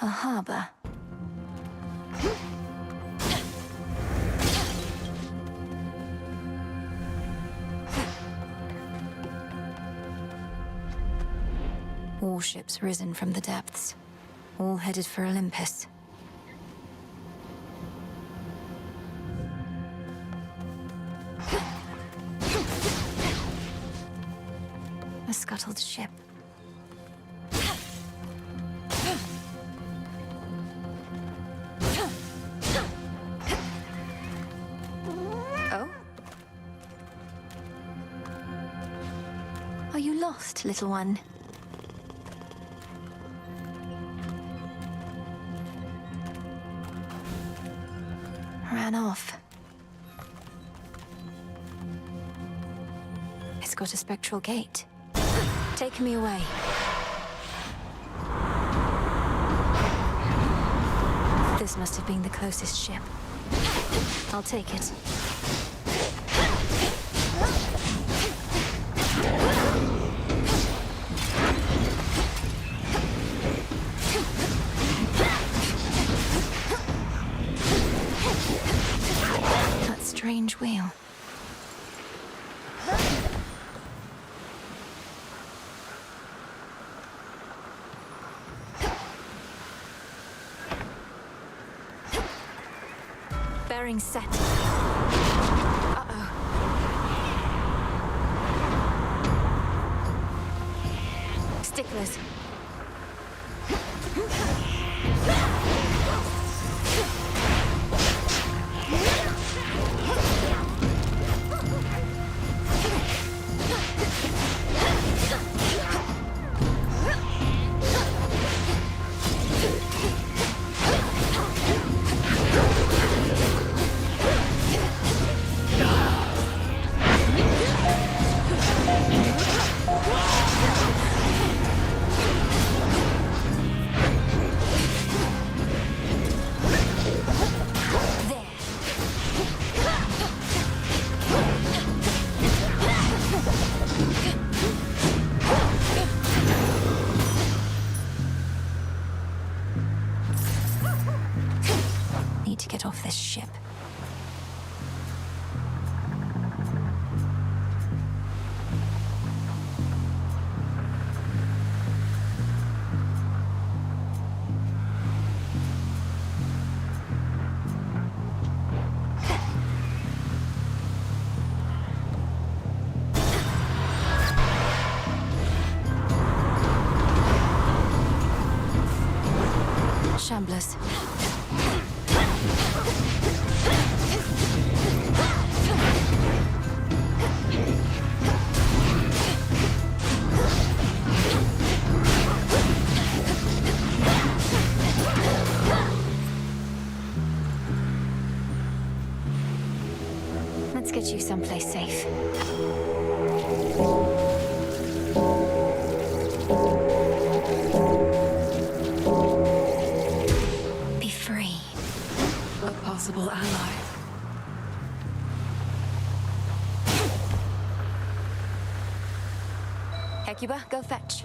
A harbor. Warships risen from the depths, all headed for Olympus. A scuttled ship. Oh? Are you lost, little one? Ran off. It's got a spectral gate. Take me away. This must have been the closest ship. I'll take it. That strange wheel. Bearing set. Uh-oh. Sticklers. Need to get off this ship. Shamblers. Let's get you someplace safe. Be free. A possible ally. Hecuba, go fetch.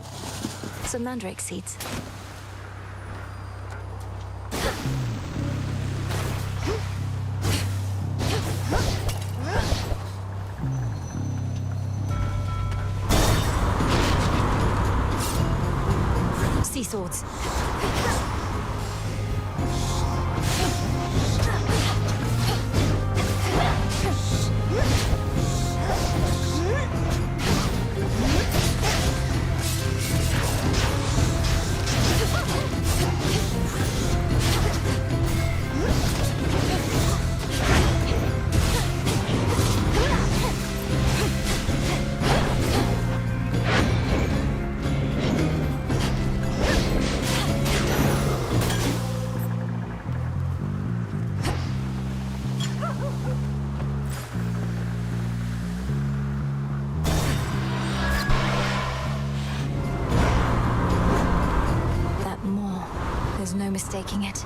Some mandrake seeds. Sea swords. There's no mistaking it.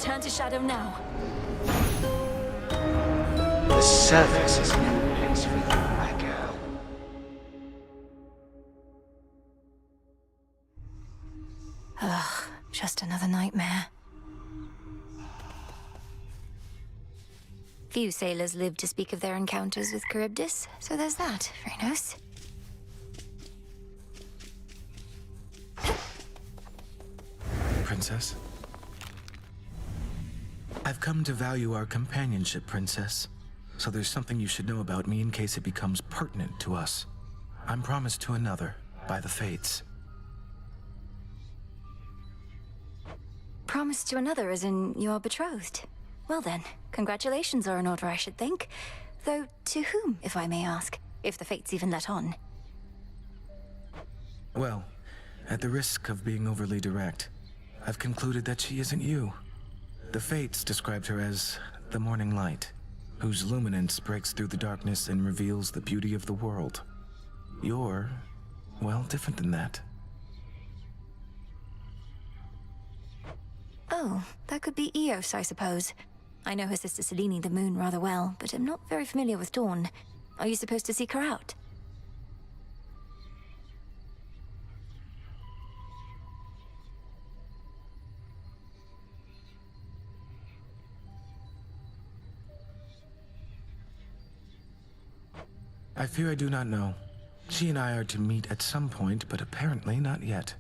Return to Shadow now. The service is no place for you, my girl. Ugh, just another nightmare. Few sailors live to speak of their encounters with Charybdis, so there's that, Phrynos. Princess? I've come to value our companionship, Princess. So there's something you should know about me in case it becomes pertinent to us. I'm promised to another, by the Fates. Promised to another as in you are betrothed? Well then, congratulations are in order, I should think. Though, to whom, if I may ask? If the Fates even let on. Well, at the risk of being overly direct, I've concluded that she isn't you. The Fates described her as the morning light, whose luminance breaks through the darkness and reveals the beauty of the world. You're, well, different than that. Oh, that could be Eos, I suppose. I know her sister Selene the Moon rather well, but am not very familiar with Dawn. Are you supposed to seek her out? I fear I do not know. She and I are to meet at some point, but apparently not yet.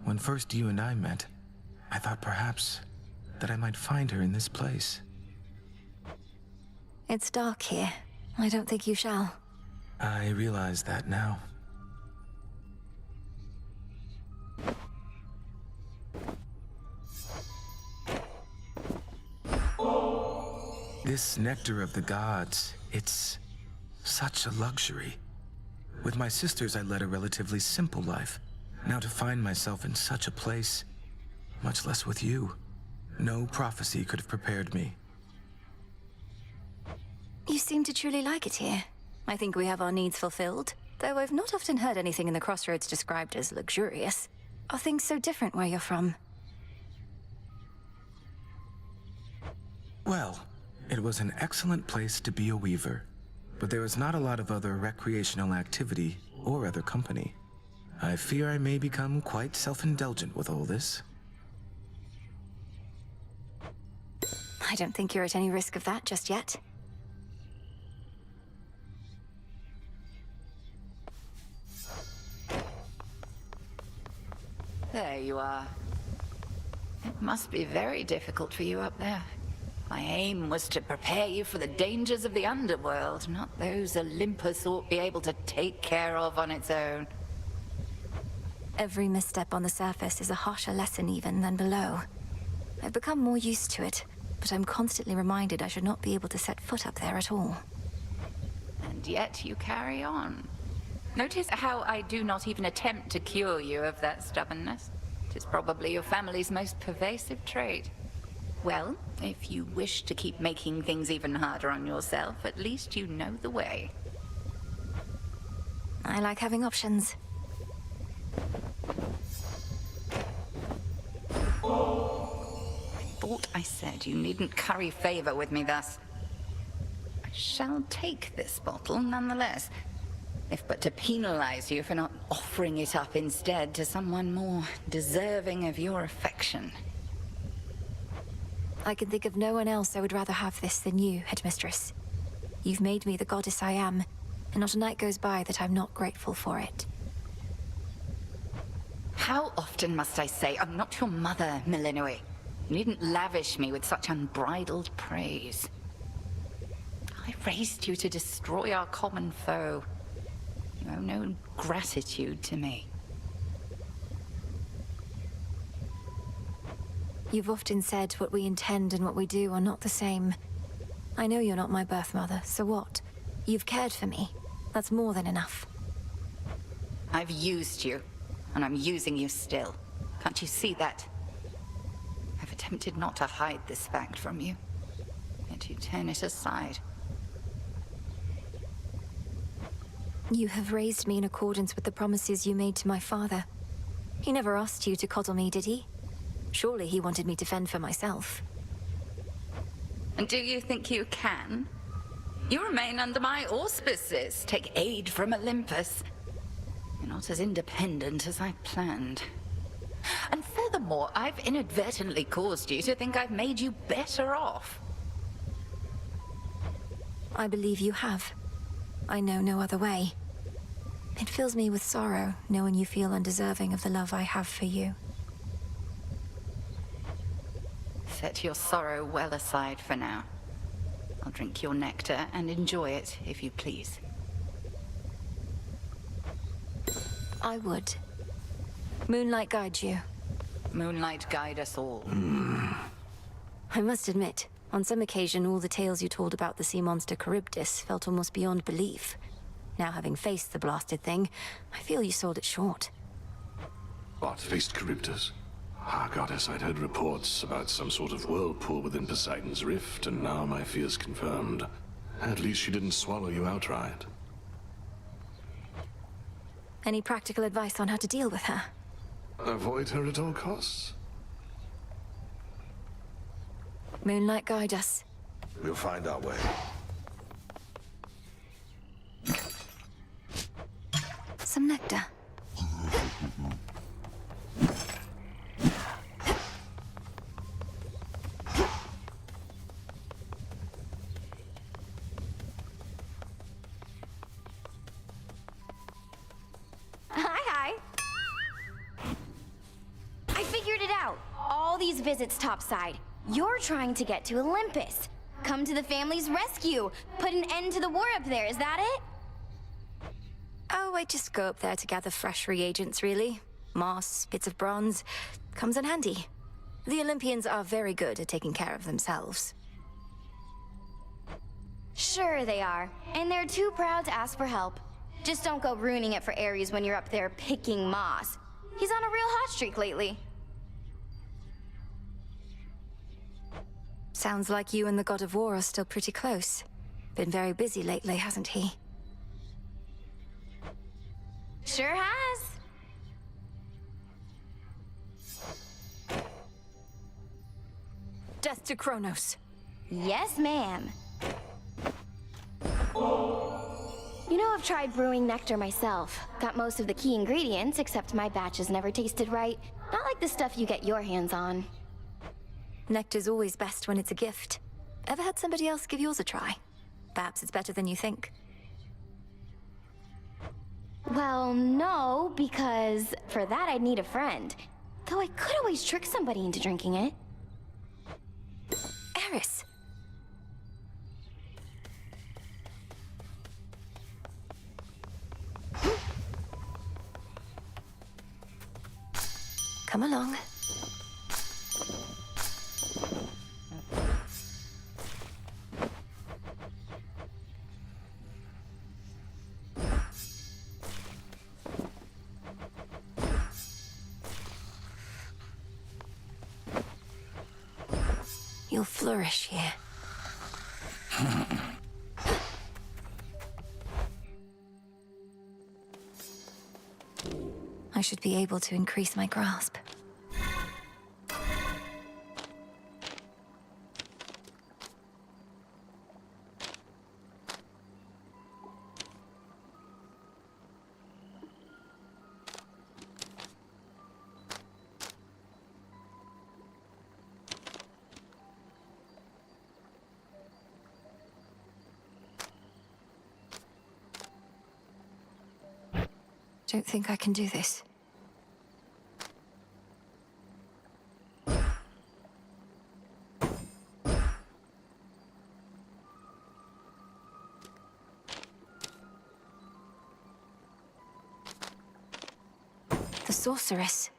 When first you and I met, I thought perhaps that I might find her in this place. It's dark here. I don't think you shall. I realize that now. This nectar of the gods, it's such a luxury. With my sisters, I led a relatively simple life. Now to find myself in such a place, much less with you, no prophecy could have prepared me. You seem to truly like it here. I think we have our needs fulfilled, though I've not often heard anything in the Crossroads described as luxurious. Are things so different where you're from? Well, it was an excellent place to be a weaver, but there was not a lot of other recreational activity or other company. I fear I may become quite self-indulgent with all this. I don't think you're at any risk of that just yet. There you are. It must be very difficult for you up there. My aim was to prepare you for the dangers of the underworld, not those Olympus ought be able to take care of on its own. Every misstep on the surface is a harsher lesson even than below. I've become more used to it, but I'm constantly reminded I should not be able to set foot up there at all. And yet you carry on. Notice how I do not even attempt to cure you of that stubbornness. It is probably your family's most pervasive trait. Well, if you wish to keep making things even harder on yourself, at least you know the way. I like having options. Thought I said you needn't curry favor with me thus. I shall take this bottle nonetheless, if but to penalize you for not offering it up instead to someone more deserving of your affection. I can think of no one else I would rather have this than you, Headmistress. You've made me the goddess I am, and not a night goes by that I'm not grateful for it. How often must I say I'm not your mother, Melinoe? You needn't lavish me with such unbridled praise. I raised you to destroy our common foe. You owe no gratitude to me. You've often said what we intend and what we do are not the same. I know you're not my birth mother, so what? You've cared for me. That's more than enough. I've used you, and I'm using you still. Can't you see that? I've attempted not to hide this fact from you, yet you turn it aside. You have raised me in accordance with the promises you made to my father. He never asked you to coddle me, did he? Surely he wanted me to fend for myself. And do you think you can? You remain under my auspices, take aid from Olympus. You're not as independent as I planned. And furthermore, I've inadvertently caused you to think I've made you better off. I believe you have. I know no other way. It fills me with sorrow, knowing you feel undeserving of the love I have for you. Set your sorrow well aside for now. I'll drink your nectar and enjoy it, if you please. I would. Moonlight guide you. Moonlight guide us all. I must admit, on some occasion all the tales you told about the sea monster Charybdis felt almost beyond belief. Now having faced the blasted thing, I feel you sold it short. What, faced Charybdis? Ah, goddess, I'd heard reports about some sort of whirlpool within Poseidon's Rift, and now my fears confirmed. At least she didn't swallow you outright. Any practical advice on how to deal with her? Avoid her at all costs? Moonlight guide us. We'll find our way. Some nectar. Hi. I figured it out. All these visits topside. You're trying to get to Olympus. Come to the family's rescue. Put an end to the war up there, is that it? Oh, I just go up there to gather fresh reagents, really. Moss, bits of bronze. Comes in handy. The Olympians are very good at taking care of themselves. Sure they are. And they're too proud to ask for help. Just don't go ruining it for Ares when you're up there picking moss. He's on a real hot streak lately. Sounds like you and the God of War are still pretty close. Been very busy lately, hasn't he? Sure has. Death to Kronos. Yes, ma'am. You know, I've tried brewing nectar myself. Got most of the key ingredients, except my batches never tasted right. Not like the stuff you get your hands on. Nectar's always best when it's a gift. Ever had somebody else give yours a try? Perhaps it's better than you think. Well, no, because for that I'd need a friend. Though I could always trick somebody into drinking it. Eris! Come along. You'll flourish here. I should be able to increase my grasp. Don't think I can do this. The sorceress.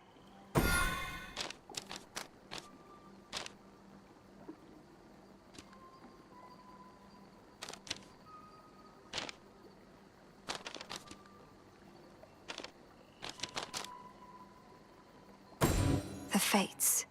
The fates.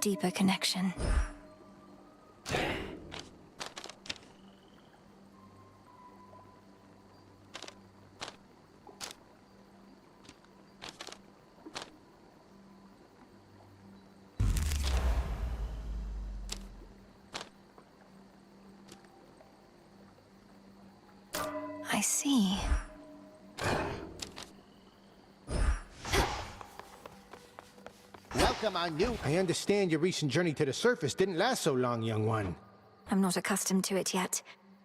deeper connection. I see. Welcome, our new... I understand your recent journey to the surface didn't last so long, young one. I'm not accustomed to it yet.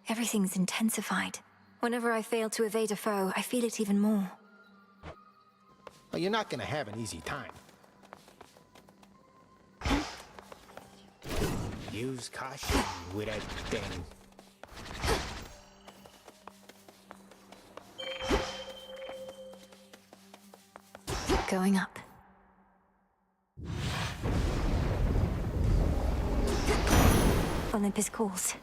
Everything's intensified. Whenever I fail to evade a foe, I feel it even more. Well, you're not gonna have an easy time. Use caution with that thing. Going up. Olympus calls.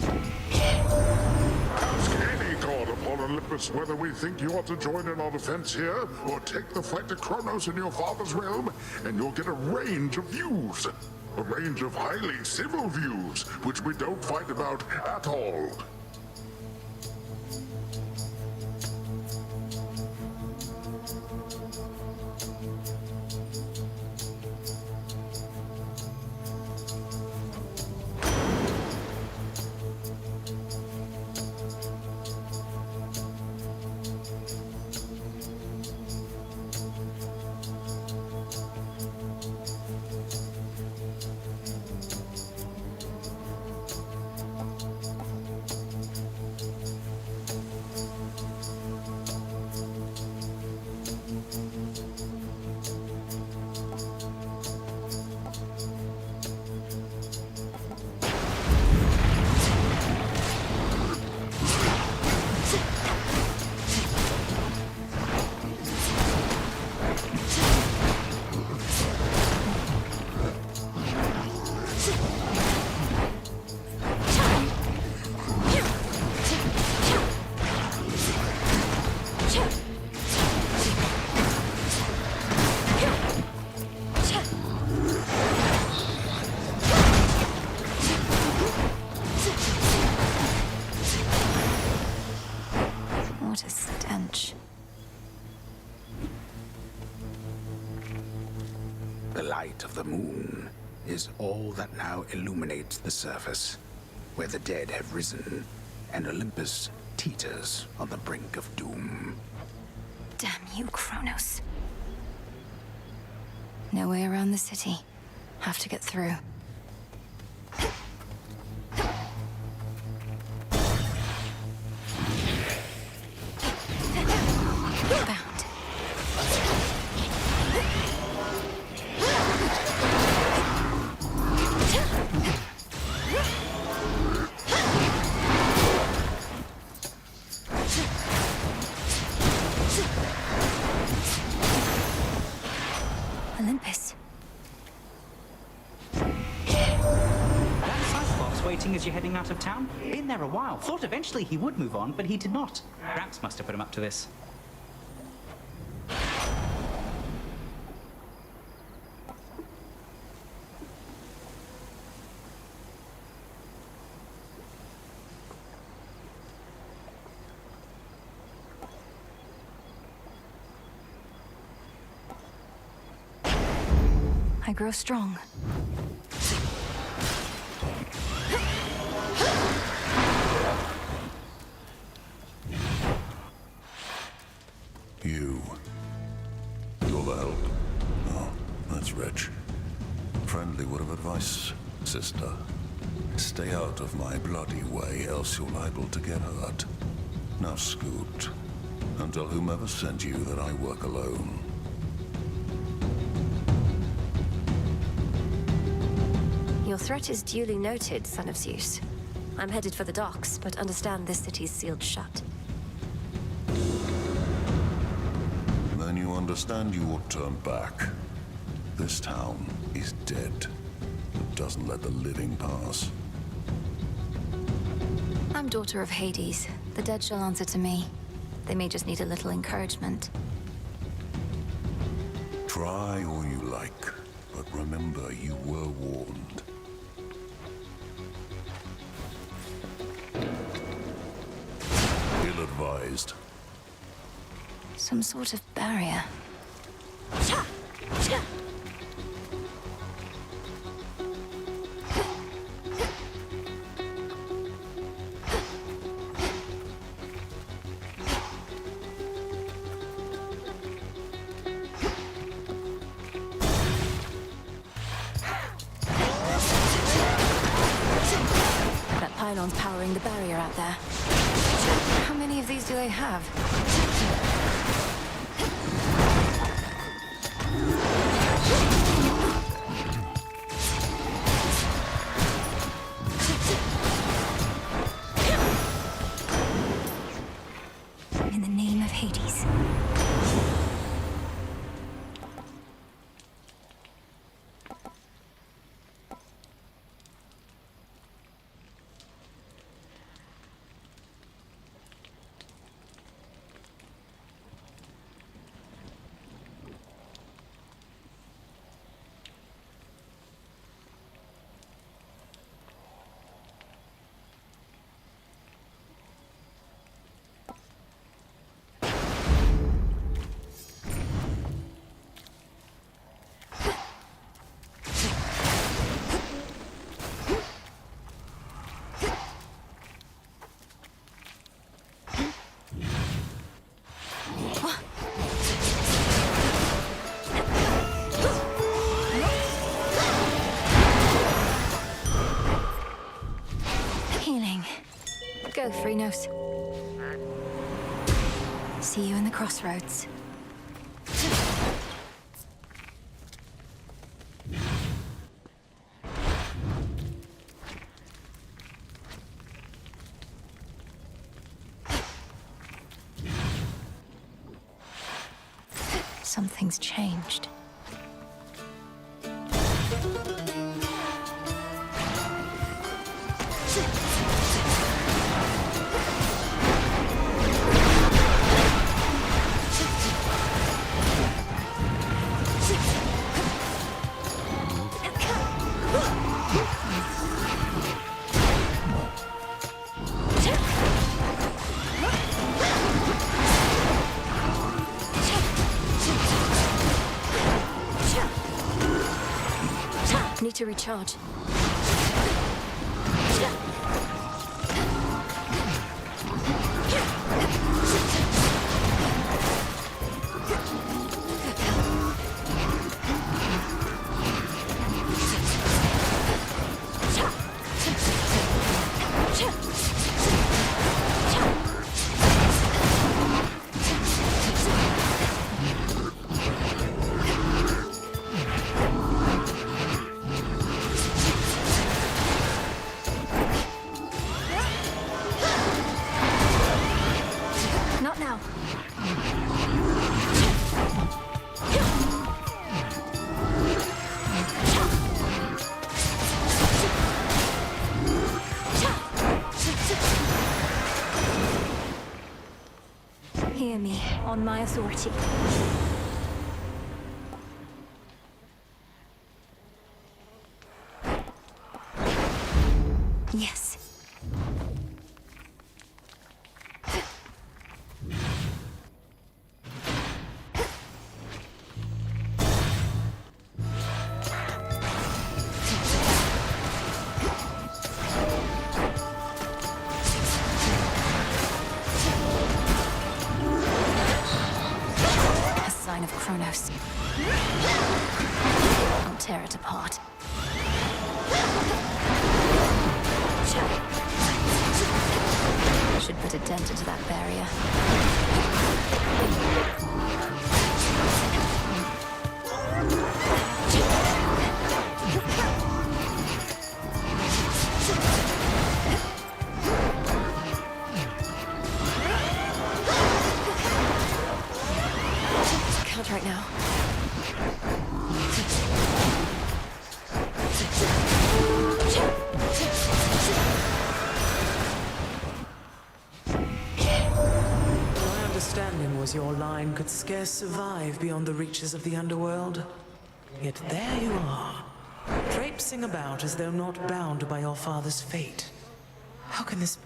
Ask any god upon Olympus whether we think you ought to join in our defense here, or take the fight to Kronos in your father's realm, and you'll get a range of views. A range of highly civil views, which we don't fight about at all. What a stench. The light of the moon is all that now illuminates the surface, where the dead have risen, and Olympus teeters on the brink of doom. Damn you, Kronos. No way around the city. Have to get through. Bound. Olympus. That Cyclops waiting as you're heading out of town? Been there a while. Thought eventually he would move on, but he did not. Gramps must have put him up to this. I grow strong. You're the help. Oh, that's rich. Friendly word of advice, sister. Stay out of my bloody way, else you're liable to get hurt. Now scoot, and tell whomever sent you that I work alone. Your threat is duly noted, son of Zeus. I'm headed for the docks, but understand this city's sealed shut. Then you understand you ought to turn back. This town is dead. It doesn't let the living pass. I'm daughter of Hades. The dead shall answer to me. They may just need a little encouragement. Try all you like, but remember you were warned. Ill-advised. Some sort of barrier. That pylon's powering the barrier out there. How many of these do they have? In the name of Hades. Healing. Go, Phrynos. See you in the crossroads. Something's changed. Need to recharge. Not now. Hear me, on my authority. Yes. Sign of Kronos. I'll tear it apart. Should put a dent into that barrier. Can't right now. My understanding was your line could scarce survive beyond the reaches of the underworld. Yet there you are, traipsing about as though not bound by your father's fate. How can this...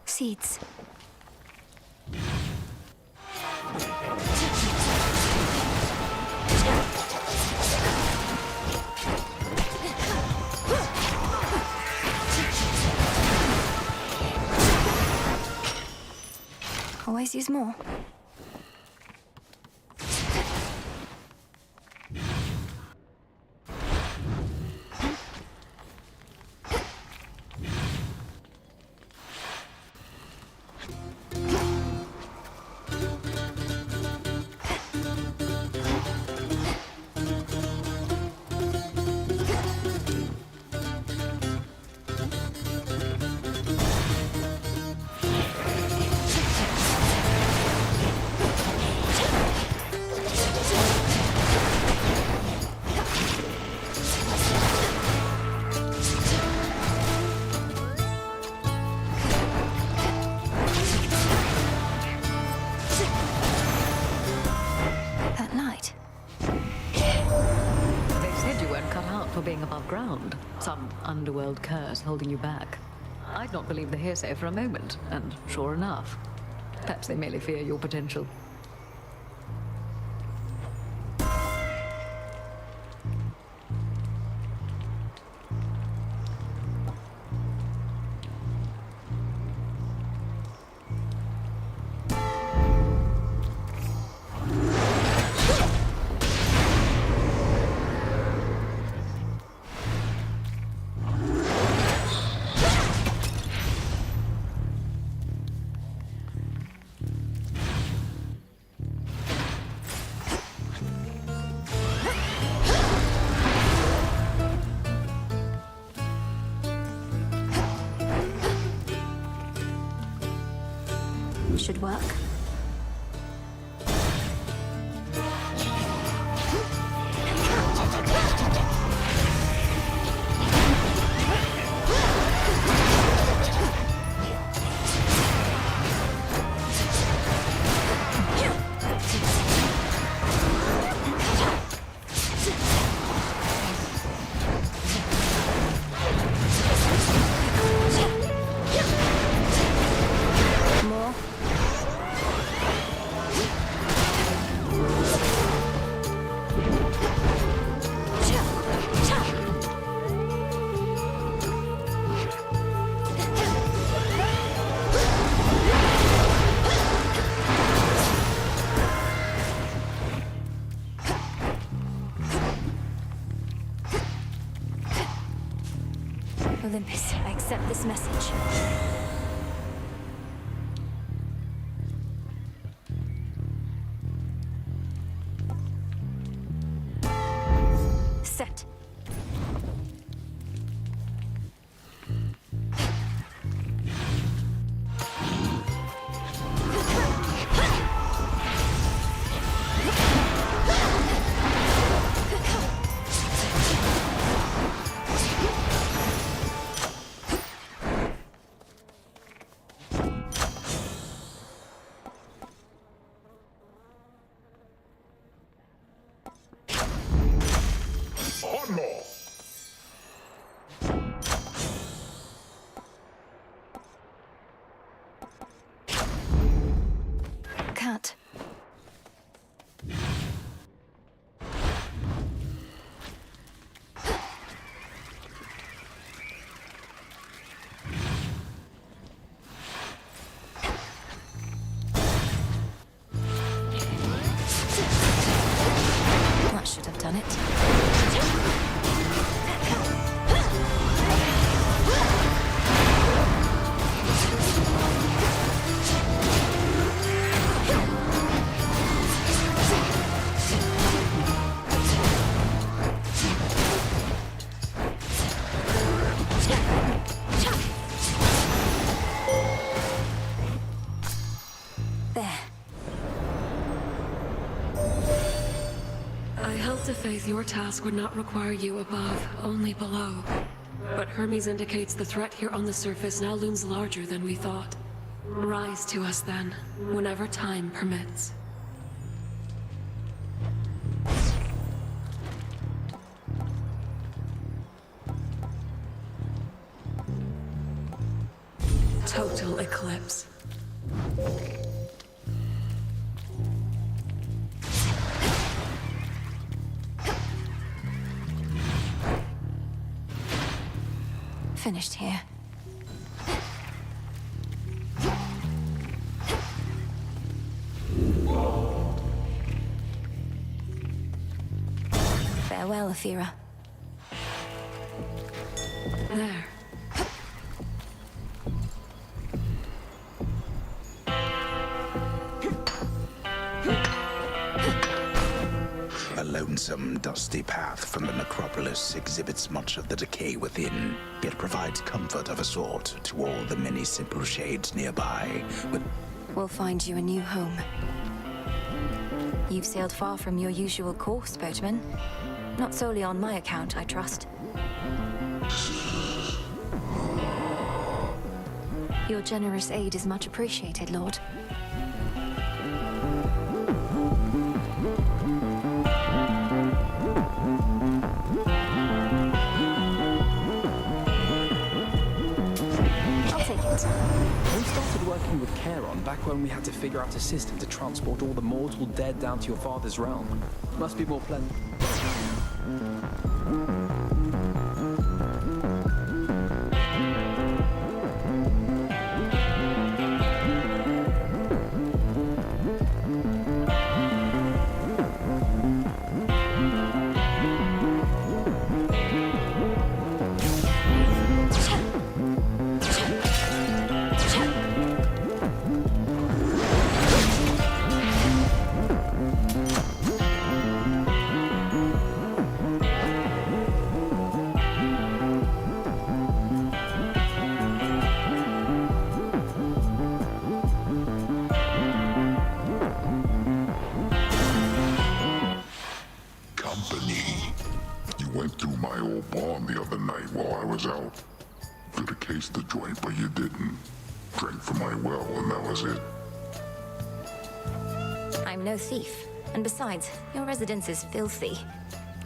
Seeds. Always use more. For being above ground. Some underworld curse holding you back. I'd not believe the hearsay for a moment, and sure enough, perhaps they merely fear your potential. Should work. Olympus, I accept this message. Set. On more! Cut. That should have done it. thought to faith your task would not require you above, only below. But Hermes indicates the threat here on the surface now looms larger than we thought. Rise to us then, whenever time permits. Total eclipse. Finished here. Farewell, Athera. There. A lonesome, dusty path from the necropolis exhibits much of the decay within, yet provides comfort of a sort to all the many simple shades nearby. We'll find you a new home. You've sailed far from your usual course, boatman. Not solely on my account, I trust. Your generous aid is much appreciated, Lord. We started working with Charon back when we had to figure out a system to transport all the mortal dead down to your father's realm. Must be more pleasant. The joint, but you didn't. Drank from my well, and that was it. I'm no thief. And besides, your residence is filthy.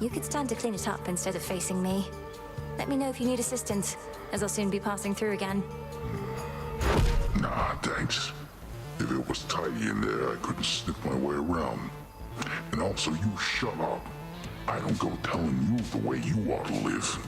You could stand to clean it up instead of facing me. Let me know if you need assistance, as I'll soon be passing through again. Nah, thanks. If it was tidy in there, I couldn't slip my way around. And also, you shut up. I don't go telling you the way you ought to live.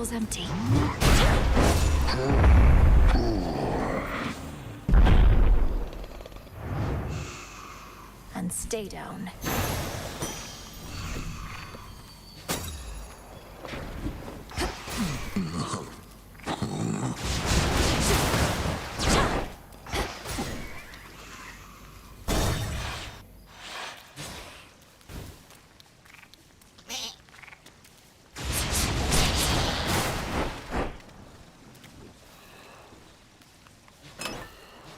Fireball's empty. And stay down.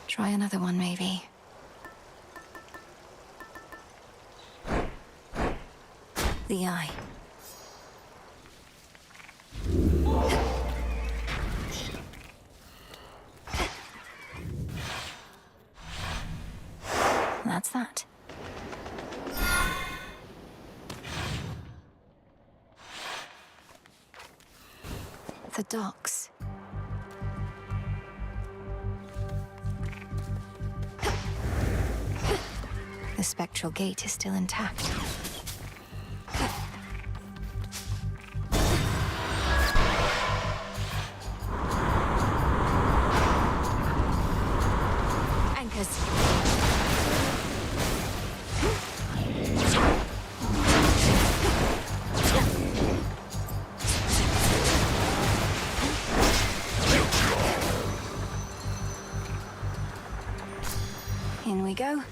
Try another one, maybe. The eye. That's that. The docks. The spectral gate is still intact. Anchors. In we go.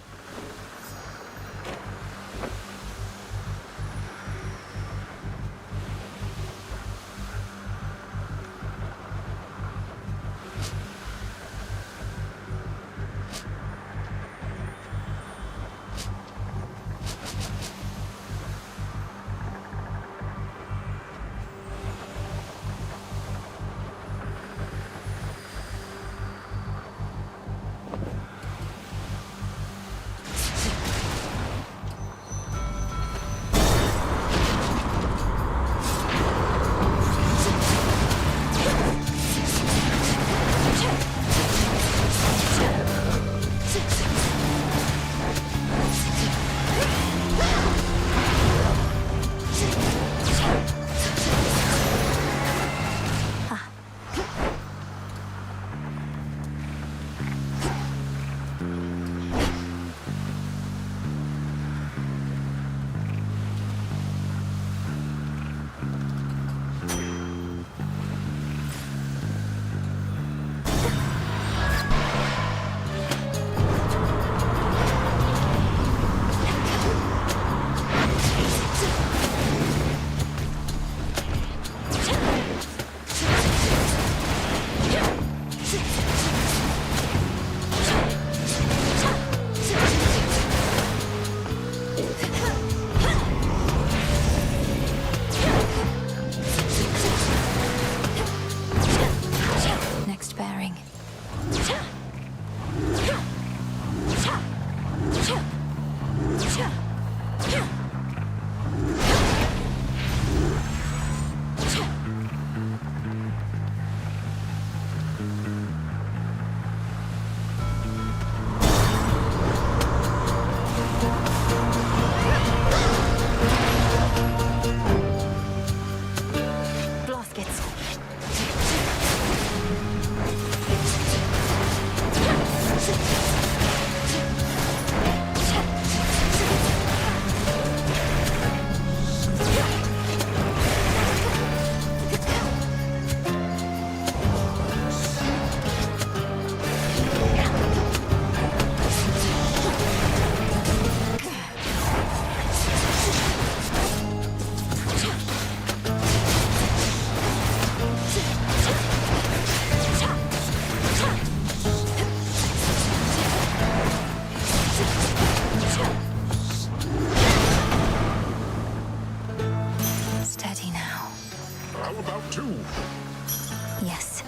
Yes.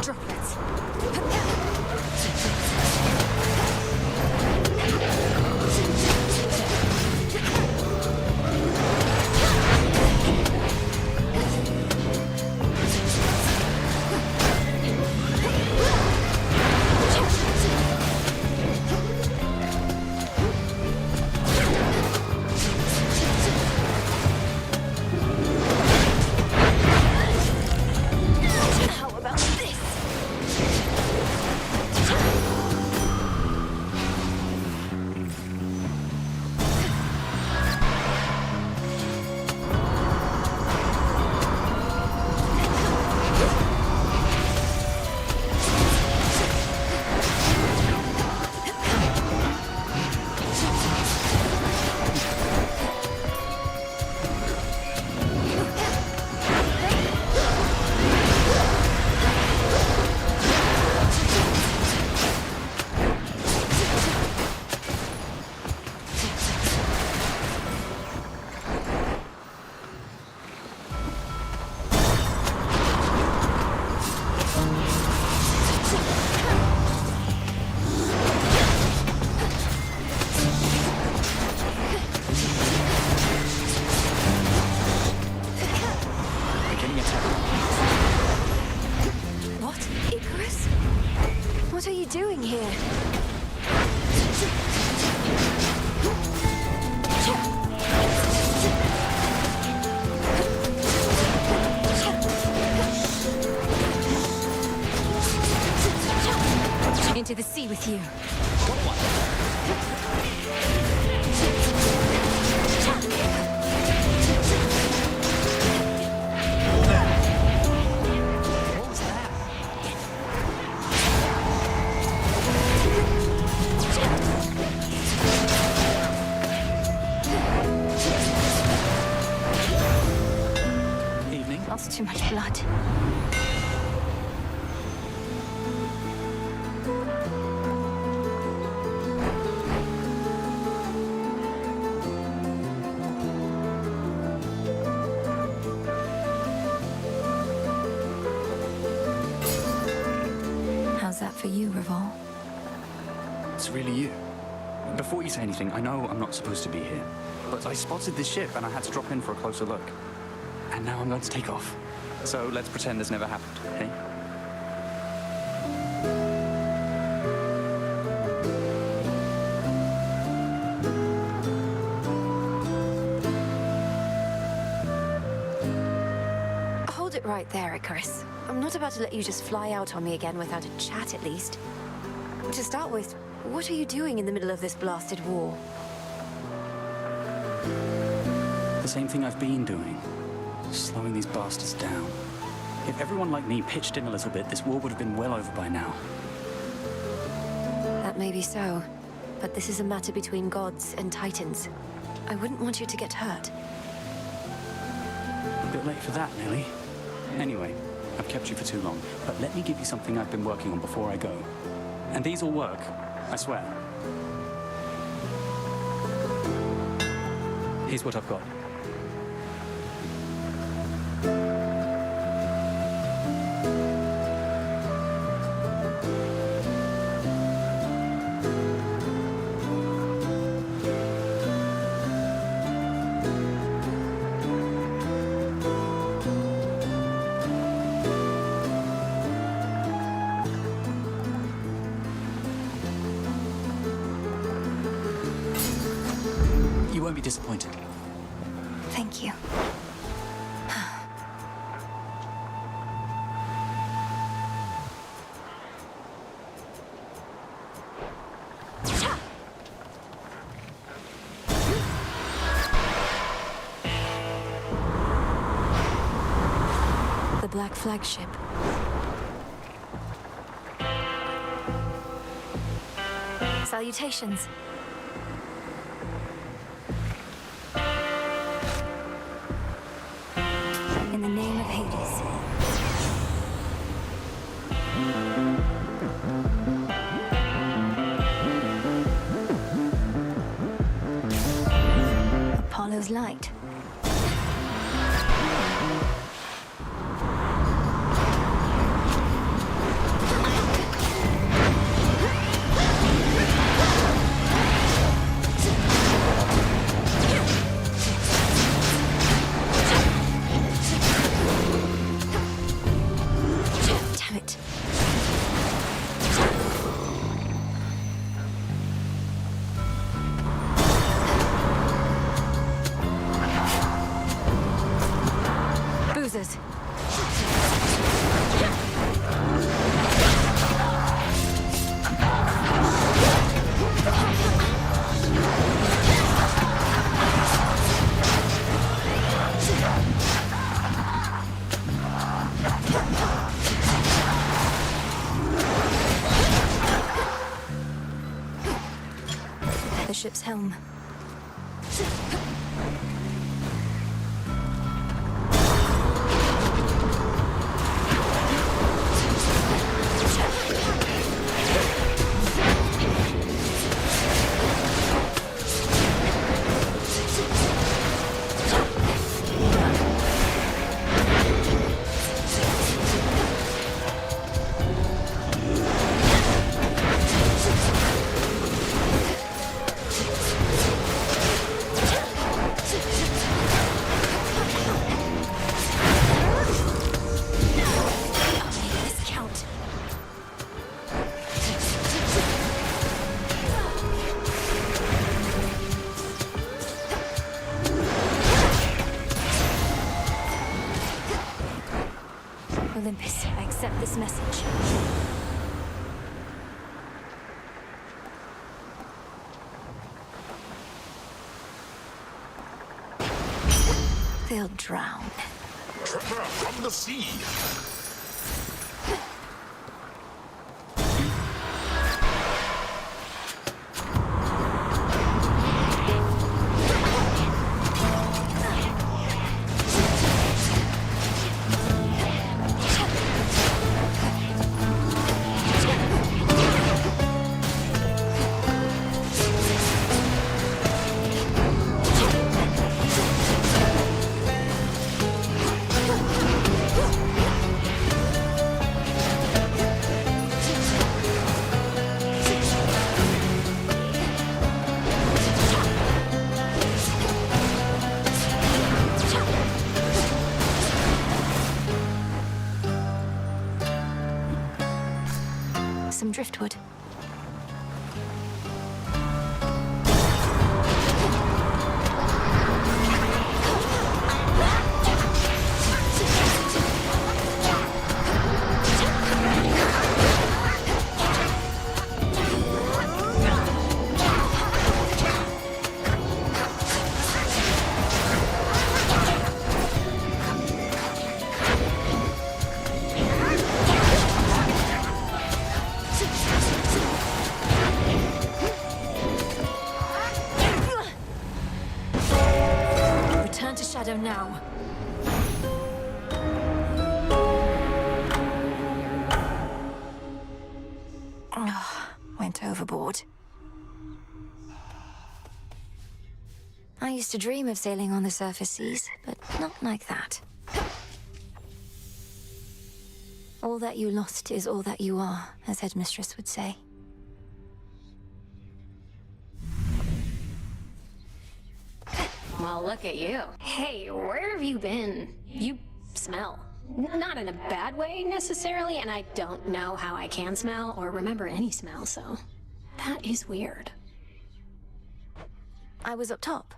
Droplets. here. Into the sea with you. Evening. Lost too much blood. How's that for you, Revol? It's really you. Before you say anything, I know I'm not supposed to be here, but I spotted this ship and I had to drop in for a closer look. And now I'm going to take off. So let's pretend this never happened, eh? Hold it right there, Icarus. I'm not about to let you just fly out on me again without a chat, at least. To start with, what are you doing in the middle of this blasted war? The same thing I've been doing. Slowing these bastards down. If everyone like me pitched in a little bit, this war would have been well over by now. That may be so, but this is a matter between gods and titans. I wouldn't want you to get hurt. A bit late for that, Nelly. Anyway, I've kept you for too long, but let me give you something I've been working on before I go. And these will work, I swear. Here's what I've got. You won't be disappointed. Thank you. The Black Flagship. Salutations. In the name of Hades. Apollo's light. Damn it. Boozers. The ship's helm. message. They'll drown. Treasure from the sea. Some driftwood. Return to Shadow now. Went overboard. I used to dream of sailing on the surface seas, but not like that. All that you lost is all that you are, as Headmistress would say. Well, look at you. Hey, where have you been? You smell. Not in a bad way, necessarily, and I don't know how I can smell or remember any smell, so... that is weird. I was up top.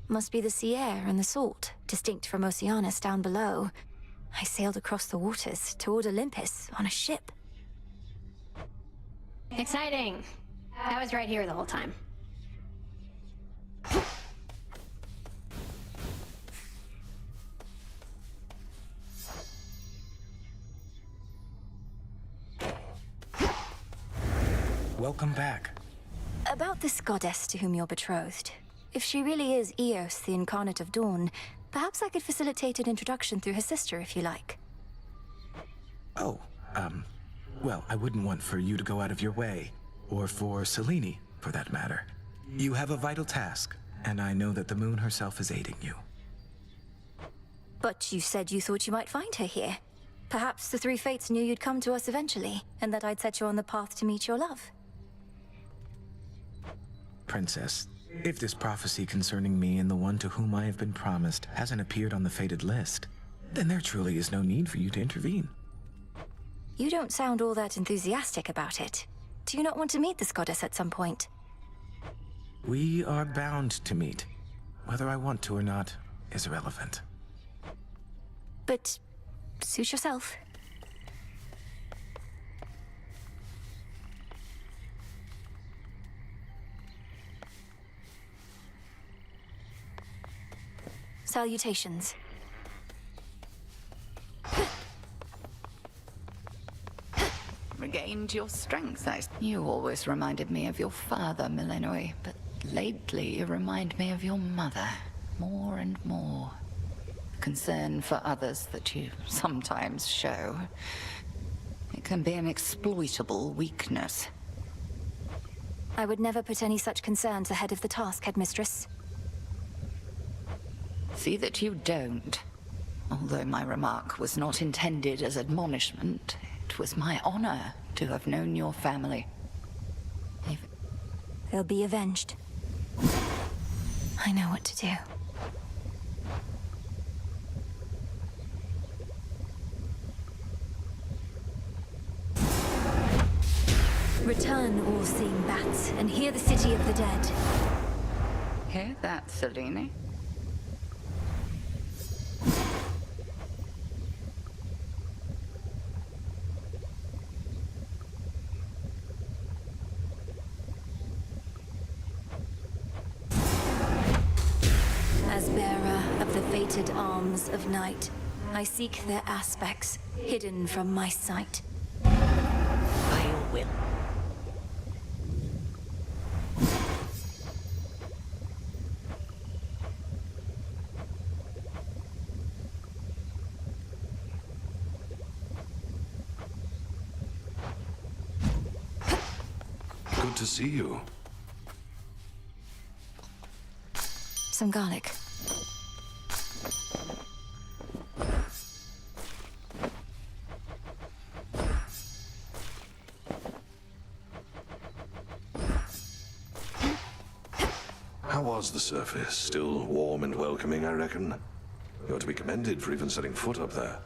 Must be the sea air and the salt, distinct from Oceanus down below. I sailed across the waters toward Olympus on a ship. Exciting. I was right here the whole time. Welcome back. About this goddess to whom you're betrothed. If she really is Eos, the incarnate of dawn, perhaps I could facilitate an introduction through her sister, if you like. Oh, well, I wouldn't want for you to go out of your way, or for Selene, for that matter. You have a vital task, and I know that the moon herself is aiding you. But you said you thought you might find her here. Perhaps the three fates knew you'd come to us eventually, and that I'd set you on the path to meet your love. Princess, if this prophecy concerning me and the one to whom I have been promised hasn't appeared on the fated list, then there truly is no need for you to intervene. You don't sound all that enthusiastic about it. Do you not want to meet this goddess at some point? We are bound to meet. Whether I want to or not is irrelevant. But suit yourself. Salutations. Regained your strength, You always reminded me of your father, Milenoi, but lately you remind me of your mother, more and more. Concern for others that you sometimes show. It can be an exploitable weakness. I would never put any such concerns ahead of the task, Headmistress. See that you don't. Although my remark was not intended as admonishment, it was my honor to have known your family. They'll be avenged. I know what to do. Return, all-seeing bats, and hear the city of the dead. Hear that, Selene? unlimited arms of night. I seek their aspects, hidden from my sight. By your will. Good to see you. Some garlic. How was the surface? Still warm and welcoming, I reckon. You're to be commended for even setting foot up there.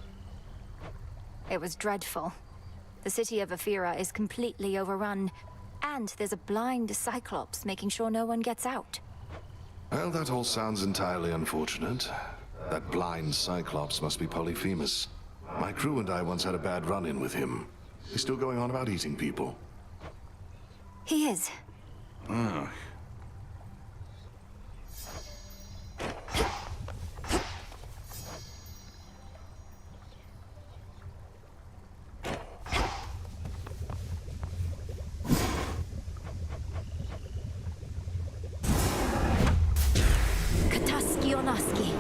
It was dreadful. The city of Aphira is completely overrun, and there's a blind Cyclops making sure no one gets out. Well, that all sounds entirely unfortunate. That blind Cyclops must be Polyphemus. My crew and I once had a bad run-in with him. He's still going on about eating people. He is. Ah. Kataskionaski.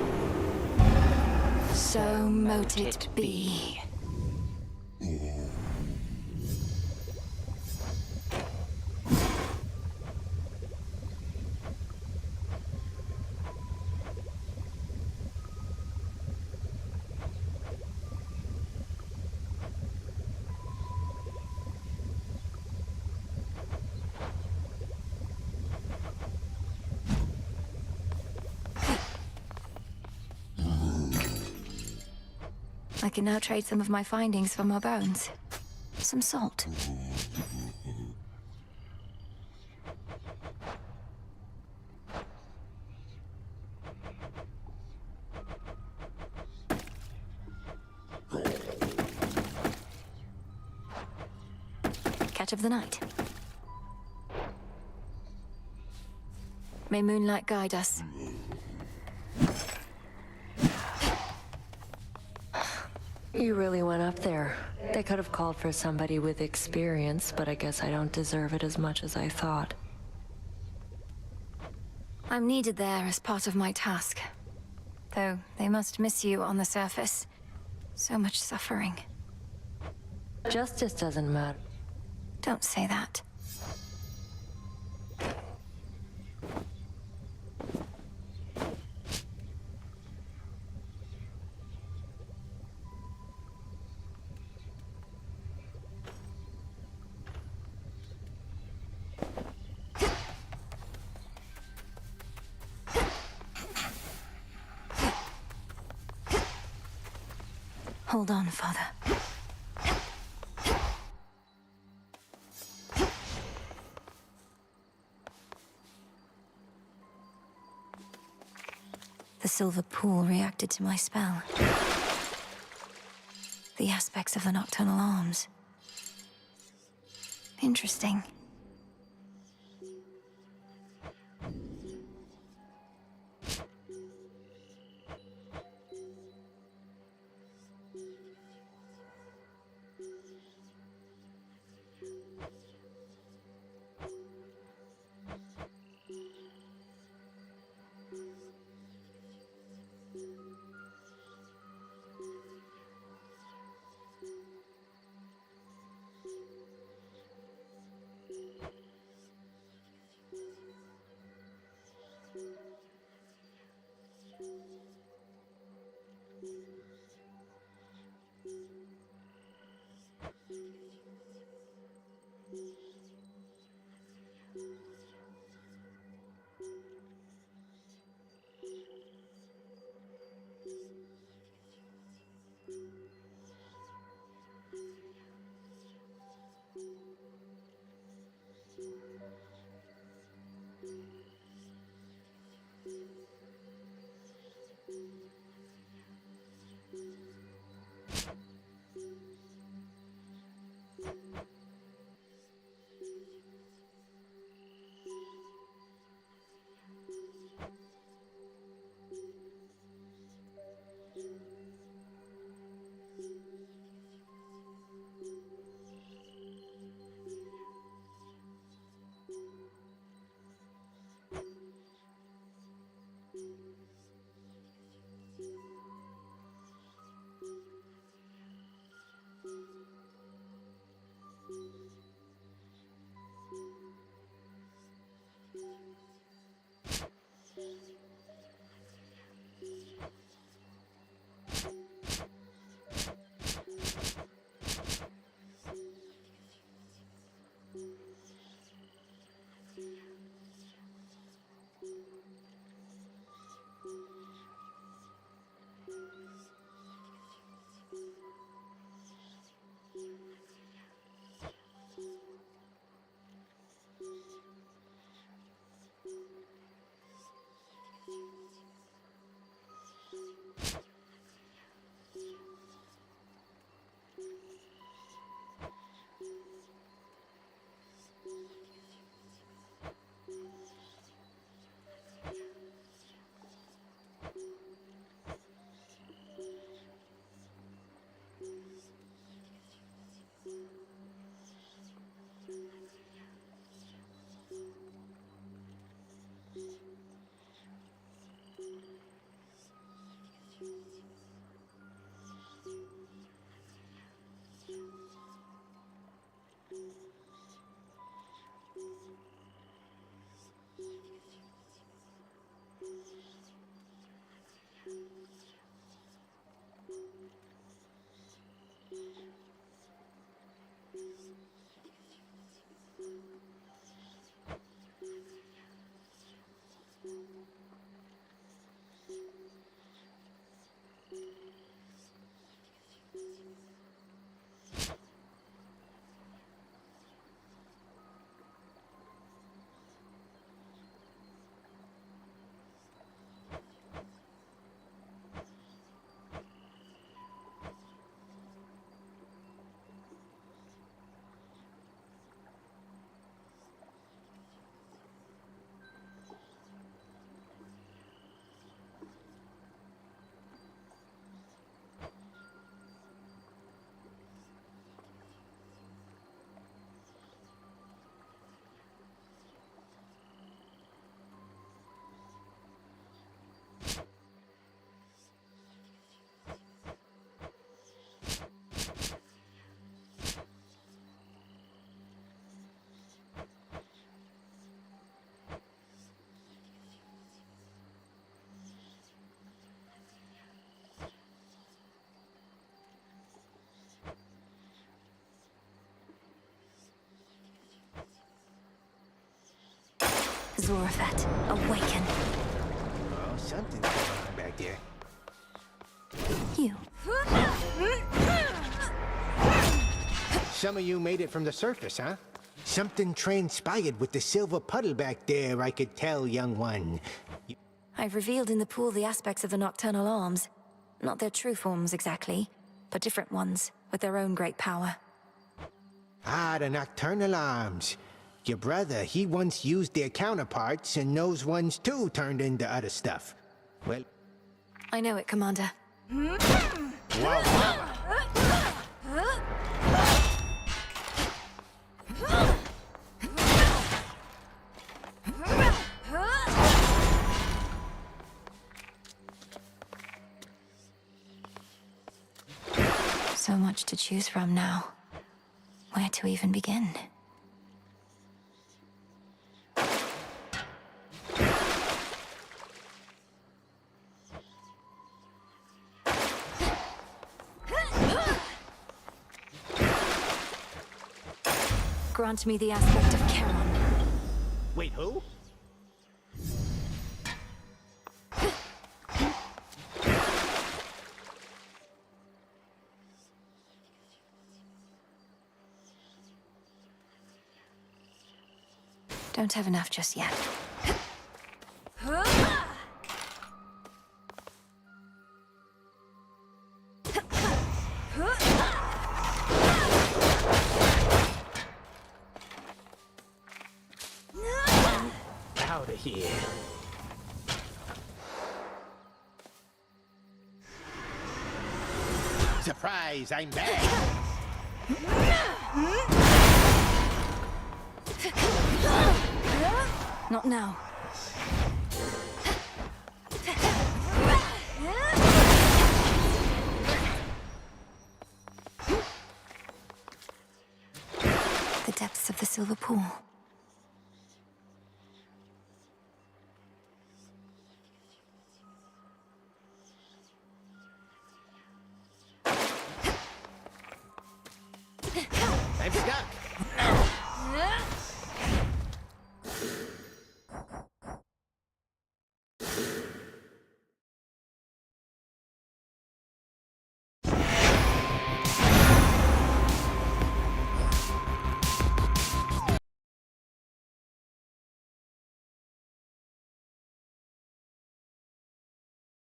So mote it be. I can now trade some of my findings for more bones. Some salt. Catch of the night. May moonlight guide us. You really went up there. They could have called for somebody with experience, but I guess I don't deserve it as much as I thought. I'm needed there as part of my task. Though they must miss you on the surface. So much suffering. Justice doesn't matter. Don't say that. Hold on, Father. The silver pool reacted to my spell. The aspects of the nocturnal arms. Interesting. Zorafet, awaken. Oh, something's going on back there. You. Some of you made it from the surface, huh? Something transpired with the silver puddle back there, I could tell, young one. I've revealed in the pool the aspects of the Nocturnal Arms. Not their true forms exactly, but different ones, with their own great power. Ah, the Nocturnal Arms. Your brother, he once used their counterparts, and those ones too turned into other stuff. Well... I know it, Commander. Wow. So much to choose from now. Where to even begin? Grant me the aspect of Charon. Wait, who? Don't have enough just yet. Out of here. Surprise, I'm back. Not now. The depths of the silver pool.